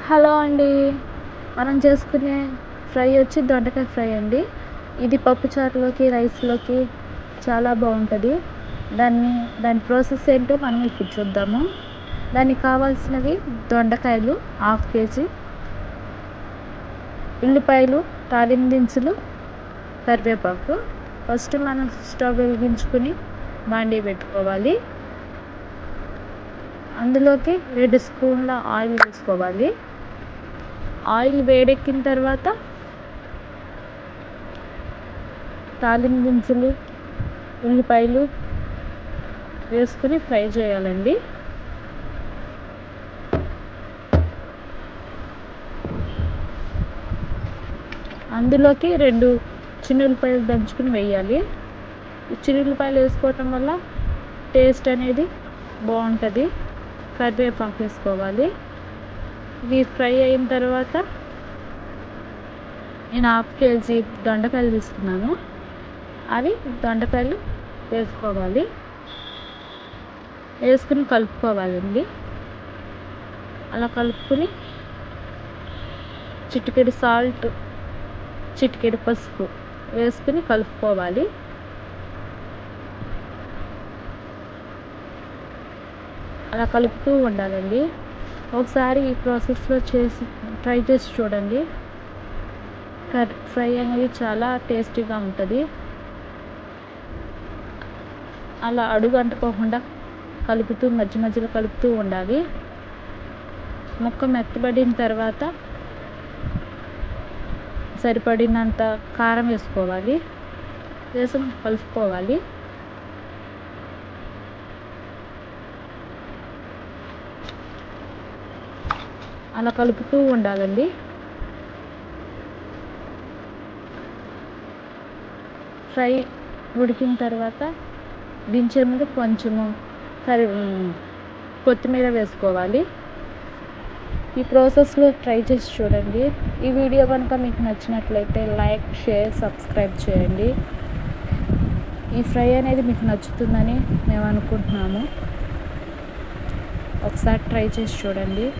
Hello అండి. మనం చేసుకునే ఫ్రై వచ్చి దొండకాయ ఫ్రై అండి. ఇది పప్పుచారులోకి, రైస్‌లోకి చాలా బాగుంటుంది. దాని ప్రాసెస్ ఏంటో మనం ఇప్పుడు చూద్దాము. దానికి కావాల్సినవి దొండకాయలు హాఫ్ కేజీ, ఉల్లిపాయలు, తాలింపు దినుసులు, కరివేపాకు. ఫస్ట్ మనం స్టవ్ వెలిగించుకొని బాండీ పెట్టుకోవాలి. అందులోకి 2 స్పూన్ల ఆయిల్ వేసుకోవాలి. ఆయిల్ వేడెక్కిన తర్వాత తాలింపు దినుసులు, ఉల్లిపాయలు వేసుకొని ఫ్రై చేయాలండి. అందులోకి 2 చిన్నుల్లిపాయలు దంచుకుని వేయాలి. ఈ చిన్నుల్లిపాయలు వేసుకోవటం వల్ల టేస్ట్ అనేది బాగుంటుంది. కరివేపాకు వేసుకోవాలి. ఇవి ఫ్రై అయిన తర్వాత నేను హాఫ్ కేజీ దొండకాయలు తీసుకున్నాను. అవి దొండకాయలు వేసుకోవాలి. వేసుకుని కలుపుకోవాలండి. అలా కలుపుకొని చిటికెడు సాల్ట్, చిటికెడు పసుపు వేసుకుని కలుపుకోవాలి. అలా కలుపుతూ ఉండాలండి. ఒకసారి ఈ ప్రాసెస్లో ట్రై చేసి చూడండి. ఫ్రై అనేది చాలా టేస్టీగా ఉంటుంది. అలా అడుగు అంటుకోకుండా మధ్య మధ్యలో కలుపుతూ ఉండాలి. ముక్క మెత్తబడిన తర్వాత సరిపడినంత కారం వేసుకోవాలి. వేసుకొని కలుపుకోవాలి. అలా కలుపుతూ ఉండాలండి. ఫ్రై ఉడికిన తర్వాత దించే ముందు కొంచెము కొత్తిమీర వేసుకోవాలి. ఈ ప్రాసెస్లో ట్రై చేసి చూడండి. ఈ వీడియో కనుక మీకు నచ్చినట్లయితే లైక్, షేర్, సబ్స్క్రైబ్ చేయండి. ఈ ఫ్రై అనేది మీకు నచ్చుతుందని మేము అనుకుంటున్నాము. ఒకసారి ట్రై చేసి చూడండి.